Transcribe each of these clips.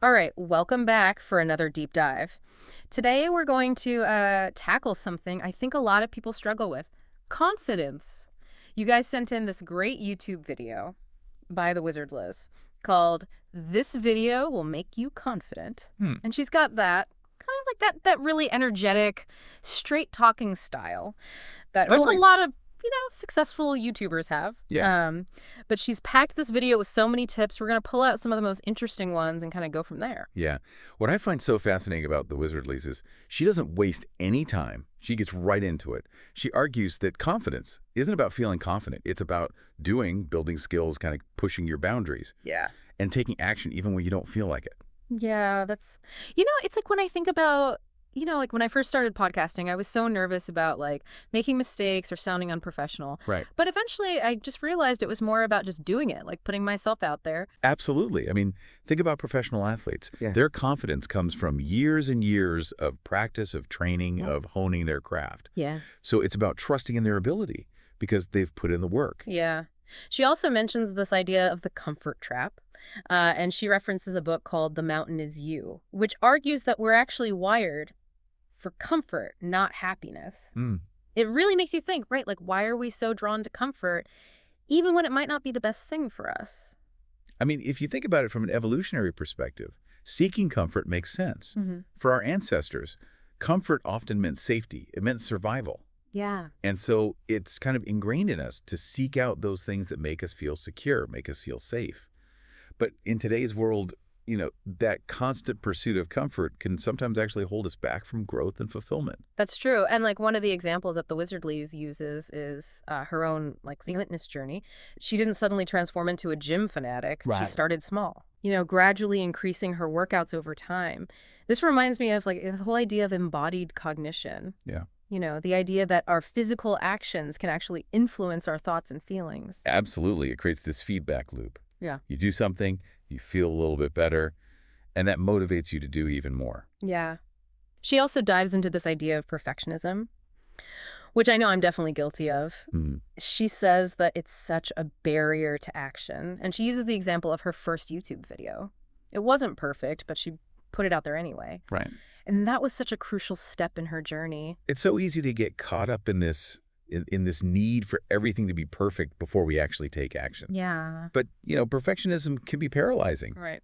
All right, welcome back for another deep dive. Today we're going to tackle something I think a lot of people struggle with, confidence. You guys sent in this great YouTube video by Thewizardliz called "This Video Will Make You Confident." Hmm. And she's got that kind of like that really energetic, straight talking style that a Totally. lot of successful YouTubers have. Yeah. But she's packed this video with so many tips. We're going to pull out some of the most interesting ones and kind of go from there. Yeah. What I find so fascinating about the Wizardliz is she doesn't waste any time. She gets right into it. She argues that confidence isn't about feeling confident. It's about building skills, kind of pushing your boundaries Yeah. and taking action even when you don't feel like it. Yeah, it's like when I think about, like when I first started podcasting, I was so nervous about like making mistakes or sounding unprofessional. Right. But eventually I just realized it was more about just doing it, like putting myself out there. Absolutely. I mean, think about professional athletes. Yeah. Their confidence comes from years and years of practice, of training, of honing their craft. Yeah. So it's about trusting in their ability because they've put in the work. Yeah. She also mentions this idea of the comfort trap. And she references a book called The Mountain Is You, which argues that we're actually wired for comfort, not happiness. Mm. It really makes you think, right? Like, why are we so drawn to comfort, even when it might not be the best thing for us? I mean, if you think about it from an evolutionary perspective, seeking comfort makes sense. Mm-hmm. For our ancestors, comfort often meant safety. It meant survival. Yeah. And so it's kind of ingrained in us to seek out those things that make us feel secure, make us feel safe. But in today's world, that constant pursuit of comfort can sometimes actually hold us back from growth and fulfillment. That's true. And like one of the examples that the Wizardliz uses is her own like fitness journey. She didn't suddenly transform into a gym fanatic. She Right. started small, gradually increasing her workouts over time. This reminds me of like the whole idea of embodied cognition. Yeah. The idea that our physical actions can actually influence our thoughts and feelings. Absolutely. It creates this feedback loop. Yeah. You do something, you feel a little bit better, and that motivates you to do even more. Yeah. She also dives into this idea of perfectionism, which I know I'm definitely guilty of. Mhm. She says that it's such a barrier to action, and she uses the example of her first YouTube video. It wasn't perfect, but she put it out there anyway. Right. And that was such a crucial step in her journey. It's so easy to get caught up in this need for everything to be perfect before we actually take action. Yeah. But, perfectionism can be paralyzing. Right.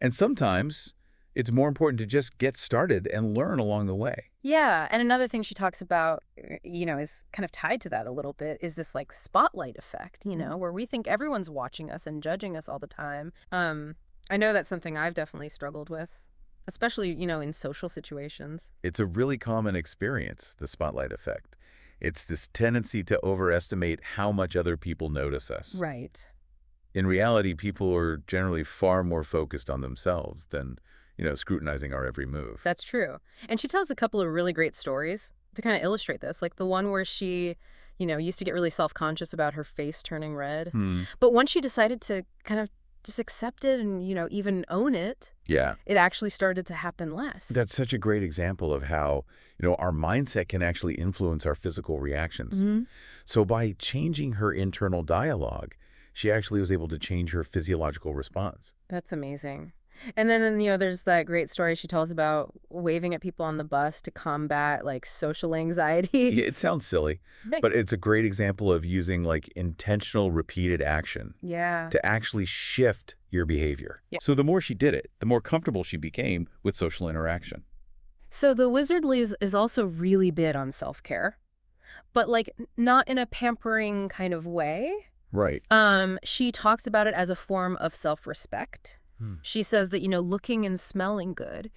And sometimes it's more important to just get started and learn along the way. Yeah. And another thing she talks about, is kind of tied to that a little bit, is this like spotlight effect, where we think everyone's watching us and judging us all the time. I know that's something I've definitely struggled with, especially, in social situations. It's a really common experience, the spotlight effect. It's this tendency to overestimate how much other people notice us. Right. In reality, people are generally far more focused on themselves than, scrutinizing our every move. That's true. And she tells a couple of really great stories to kind of illustrate this, like the one where she, used to get really self-conscious about her face turning red. Hmm. But once she decided to kind of just accept it and, even own it, Yeah. it actually started to happen less. That's such a great example of how, our mindset can actually influence our physical reactions. Mm-hmm. So by changing her internal dialogue, she actually was able to change her physiological response. That's amazing. And then, there's that great story she tells about waving at people on the bus to combat like social anxiety. Yeah, it sounds silly, but it's a great example of using like intentional repeated action Yeah. to actually shift your behavior. Yeah. So the more she did it, the more comfortable she became with social interaction. So the Wizardliz is also really big on self-care, but like not in a pampering kind of way. Right. She talks about it as a form of self-respect. She says that, looking and smelling good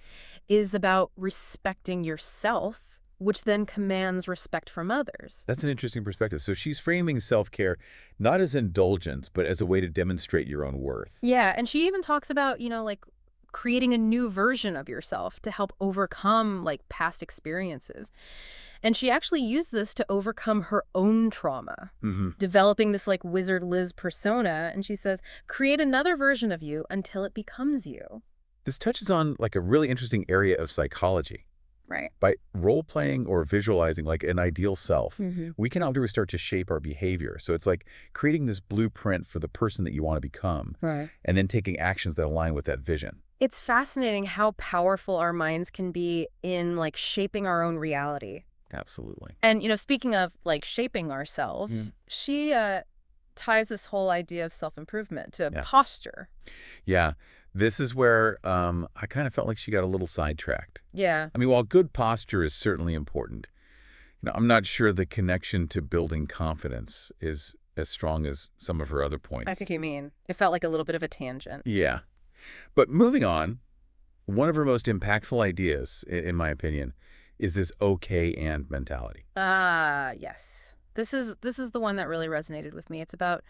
is about respecting yourself, which then commands respect from others. That's an interesting perspective. So she's framing self-care not as indulgence, but as a way to demonstrate your own worth. Yeah, and she even talks about, like creating a new version of yourself to help overcome like past experiences. And she actually used this to overcome her own trauma, developing this like Wizardliz persona. And she says, create another version of you until it becomes you. This touches on like a really interesting area of psychology. Right. By role-playing or visualizing like an ideal self, Mm-hmm. we can already start to shape our behavior. So it's like creating this blueprint for the person that you want to become Right. and then taking actions that align with that vision. It's fascinating how powerful our minds can be in like shaping our own reality. Absolutely. And, speaking of like shaping ourselves, she ties this whole idea of self-improvement to Yeah. posture. Yeah. This is where I kind of felt like she got a little sidetracked. Yeah, I mean, while good posture is certainly important, I'm not sure the connection to building confidence is as strong as some of her other I points. see what you mean. It felt like a little bit of a tangent. Yeah. But moving on, one of her most impactful ideas, in my opinion, is this okay and mentality. Ah, yes. This is the one that really resonated with me. It's about,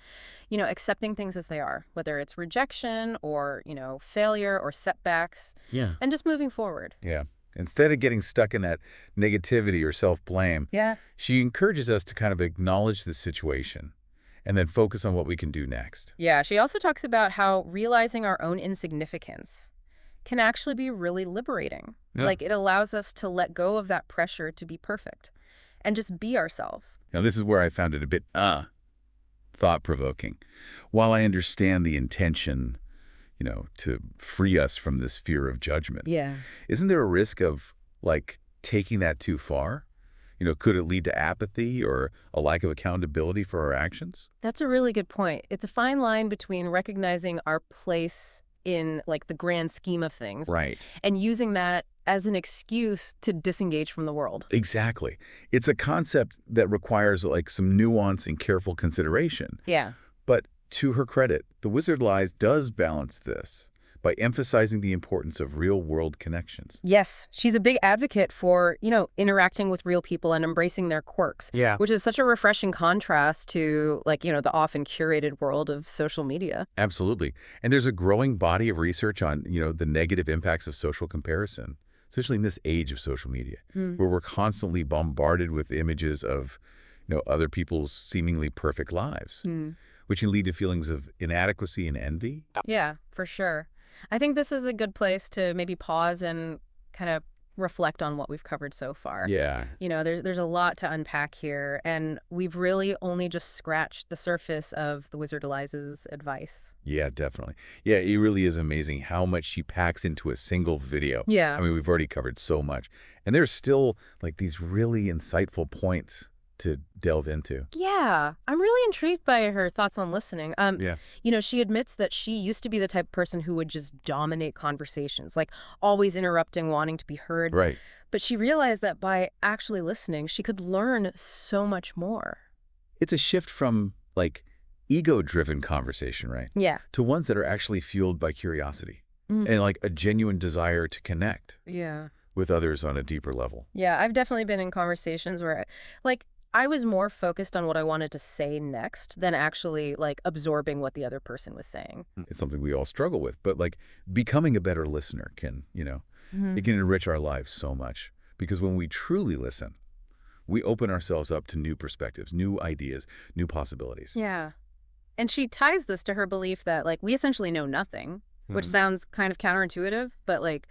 accepting things as they are, whether it's rejection or, failure or setbacks, Yeah. and just moving forward. Yeah. Instead of getting stuck in that negativity or self-blame, Yeah. she encourages us to kind of acknowledge the situation and then focus on what we can do next. Yeah, she also talks about how realizing our own insignificance can actually be really liberating. Yeah. Like it allows us to let go of that pressure to be perfect and just be ourselves. Now, this is where I found it a bit thought-provoking. While I understand the intention, to free us from this fear of judgment, Yeah. isn't there a risk of, like, taking that too far? Could it lead to apathy or a lack of accountability for our actions? That's a really good point. It's a fine line between recognizing our place in like the grand scheme of things Right. and using that as an excuse to disengage from the world. Exactly. It's a concept that requires, like, some nuance and careful consideration. Yeah. But to her credit, Thewizardliz does balance this by emphasizing the importance of real-world connections. Yes, she's a big advocate for, interacting with real people and embracing their quirks, Yeah. which is such a refreshing contrast to like, the often curated world of social media. Absolutely. And there's a growing body of research on, the negative impacts of social comparison, especially in this age of social media, where we're constantly bombarded with images of, other people's seemingly perfect lives, which can lead to feelings of inadequacy and envy. Yeah, for sure. I think this is a good place to maybe pause and kind of reflect on what we've covered so far. Yeah. There's a lot to unpack here, and we've really only just scratched the surface of the Wizardliz's advice. Yeah, definitely. Yeah, it really is amazing how much she packs into a single video. Yeah. I mean, we've already covered so much. And there's still, like, these really insightful points to delve into. Yeah, I'm really intrigued by her thoughts on listening. Yeah. She admits that she used to be the type of person who would just dominate conversations, like always interrupting, wanting to be heard. Right. But she realized that by actually listening, she could learn so much more. It's a shift from, like, ego-driven conversation, right, Yeah. to ones that are actually fueled by curiosity Mm. and, like, a genuine desire to connect Yeah. with others on a deeper level. Yeah, I've definitely been in conversations where, like, I was more focused on what I wanted to say next than actually, like, absorbing what the other person was saying. It's something we all struggle with, but, like, becoming a better listener can, it can enrich our lives so much. Because when we truly listen, we open ourselves up to new perspectives, new ideas, new possibilities. Yeah. And she ties this to her belief that, like, we essentially know nothing, which sounds kind of counterintuitive, but, like,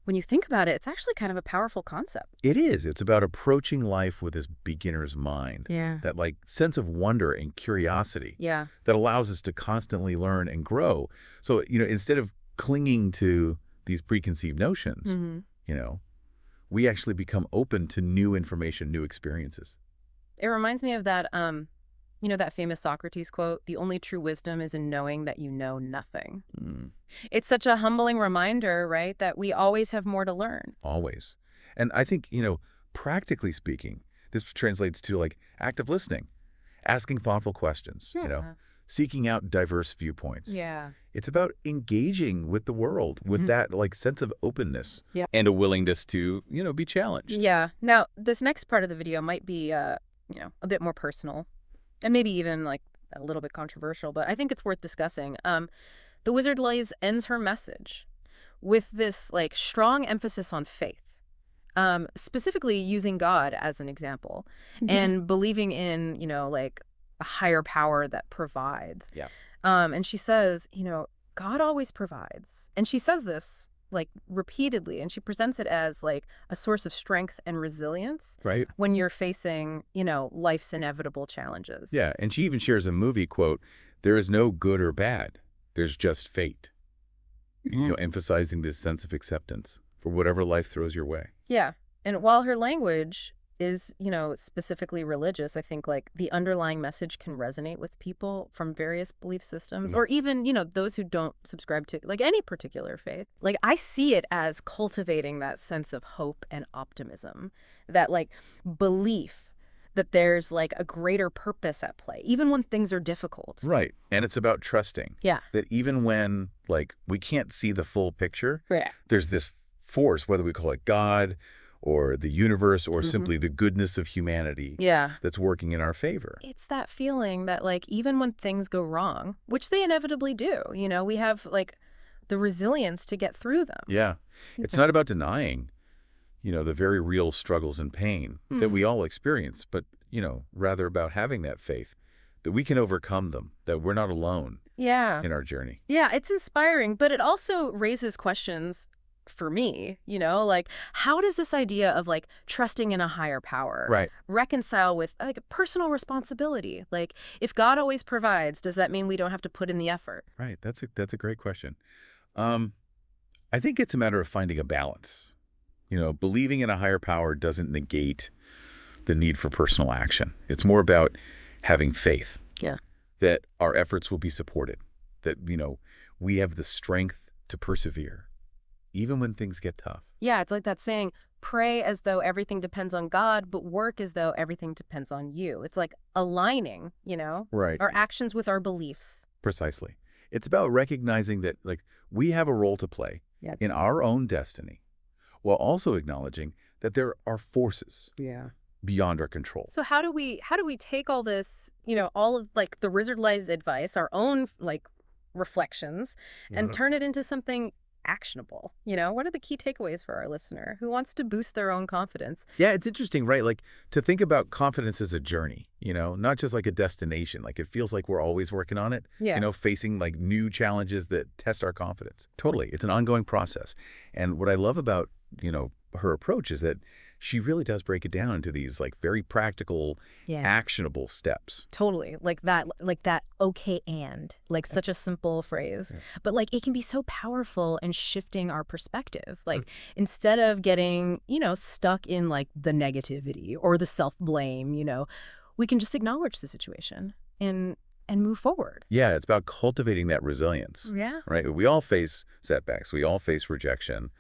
when you think about it, it's actually kind of a powerful concept. It is. It's about approaching life with this beginner's mind. Yeah. That, like, sense of wonder and curiosity Yeah. that allows us to constantly learn and grow. So, instead of clinging to these preconceived notions, we actually become open to new information, new experiences. It reminds me of that, that famous Socrates quote, "The only true wisdom is in knowing that you know nothing." It's such a humbling reminder, right, that we always have more to learn. Always. And I think, practically speaking, this translates to, like, active listening, asking thoughtful questions, seeking out diverse viewpoints. Yeah. It's about engaging with the world with that, like, sense of openness and a willingness to, be challenged. Yeah. Now, this next part of the video might be, a bit more personal and maybe even like a little bit controversial, but I think it's worth discussing. The Wizardliz ends her message with this like strong emphasis on faith, specifically using God as an example and believing in, like a higher power that provides. Yeah. And she says, God always provides. And she says this like repeatedly, and she presents it as like a source of strength and resilience Right. when you're facing, life's inevitable challenges. Yeah. And she even shares a movie quote, "There is no good or bad. There's just fate." emphasizing this sense of acceptance for whatever life throws your way. Yeah. And while her language is, specifically religious, I think like the underlying message can resonate with people from various belief systems or even, those who don't subscribe to like any particular faith. Like I see it as cultivating that sense of hope and optimism, that like belief that there's like a greater purpose at play, even when things are difficult. Right. And it's about trusting. Yeah. That even when like we can't see the full picture, Yeah. there's this force, whether we call it God or the universe or simply the goodness of humanity that's working in our favor. It's that feeling that like even when things go wrong, which they inevitably do, we have like the resilience to get through them. Yeah. It's not about denying, the very real struggles and pain that we all experience, but, rather about having that faith that we can overcome them, that we're not alone in our journey. Yeah, it's inspiring, but it also raises questions for me, like how does this idea of like trusting in a higher power reconcile with like personal responsibility? Like if God always provides, does that mean we don't have to put in the effort? Right. That's a great question. I think it's a matter of finding a balance. Believing in a higher power doesn't negate the need for personal action. It's more about having faith that our efforts will be supported, that, we have the strength to persevere, even when things get tough. Yeah, it's like that saying, pray as though everything depends on God, but work as though everything depends on you. It's like aligning, our actions with our beliefs. Precisely. It's about recognizing that, like, we have a role to play in our own destiny, while also acknowledging that there are forces beyond our control. So how do we take all this, all of like the Thewizardliz advice, our own like reflections, and turn it into something actionable? What are the key takeaways for our listener who wants to boost their own confidence? Yeah, it's interesting, right? Like to think about confidence as a journey, not just like a destination. Like it feels like we're always working on it, facing like new challenges that test our confidence. Totally. It's an ongoing process. And what I love about, her approach is that she really does break it down into these like very practical, actionable steps. Totally. Like that, okay, and like such a simple phrase, but like it can be so powerful in shifting our perspective. Like instead of getting, stuck in like the negativity or the self-blame, we can just acknowledge the situation and move forward. Yeah, it's about cultivating that resilience. Yeah. Right? We all face setbacks. We all face rejection.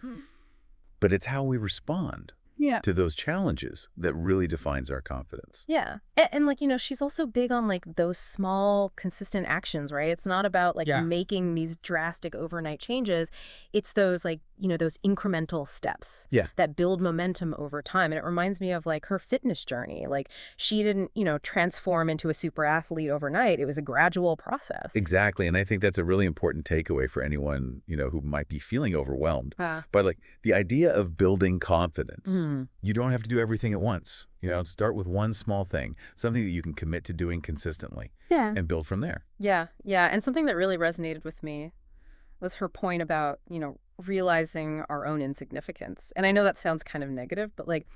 But it's how we respond to those challenges that really defines our confidence. Yeah. And like, she's also big on like those small, consistent actions, right? It's not about like making these drastic overnight changes. It's those like, those incremental steps that build momentum over time. And it reminds me of like her fitness journey. Like she didn't, transform into a super athlete overnight. It was a gradual process. Exactly. And I think that's a really important takeaway for anyone, who might be feeling overwhelmed. But like the idea of building confidence, you don't have to do everything at once. Start with one small thing, something that you can commit to doing consistently and build from there. Yeah. And something that really resonated with me was her point about, realizing our own insignificance. And I know that sounds kind of negative, but like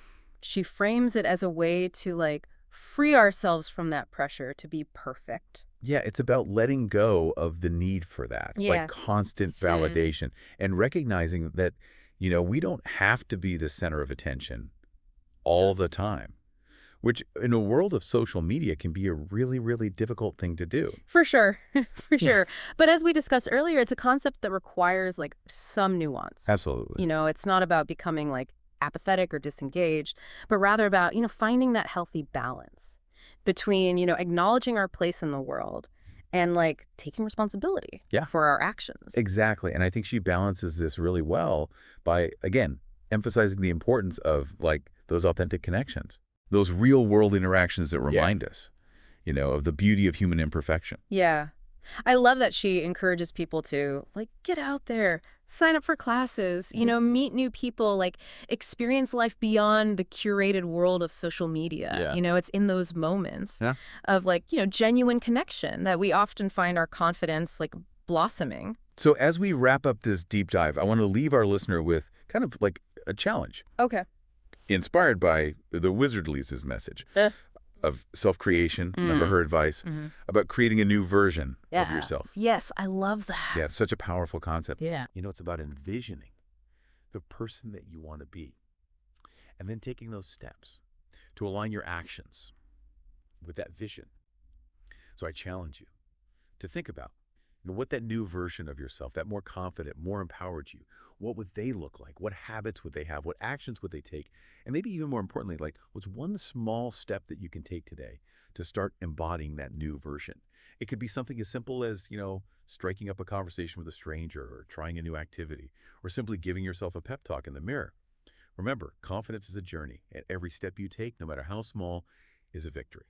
she frames it as a way to like free ourselves from that pressure to be perfect. Yeah, it's about letting go of the need for that, like constant validation and recognizing that, we don't have to be the center of attention all the time, which in a world of social media can be a really, really difficult thing to do. For sure. For sure. But as we discussed earlier, it's a concept that requires like some nuance. Absolutely. It's not about becoming like apathetic or disengaged, but rather about, finding that healthy balance between, acknowledging our place in the world and like taking responsibility for our actions. Exactly. And I think she balances this really well by, again, emphasizing the importance of like those authentic connections, those real world interactions that remind us, of the beauty of human imperfection. Yeah. I love that she encourages people to like get out there, sign up for classes, meet new people, like experience life beyond the curated world of social media. It's in those moments of like, genuine connection that we often find our confidence like blossoming. So as we wrap up this deep dive, I want to leave our listener with kind of like a challenge. Okay. Inspired by the Thewizardliz's message. of self-creation. Remember Mm. her advice Hmm. about creating a new version of Yeah. yourself. Yes, I love that. Yeah, it's such a powerful concept. Yeah. It's about envisioning the person that you want to be and then taking those steps to align your actions with that vision. So I challenge you to think about what that new version of yourself, that more confident, more empowered you, what would they look like? What habits would they have? What actions would they take? And maybe even more importantly, like what's one small step that you can take today to start embodying that new version? It could be something as simple as, striking up a conversation with a stranger or trying a new activity or simply giving yourself a pep talk in the mirror. Remember, confidence is a journey, and every step you take, no matter how small, is a victory.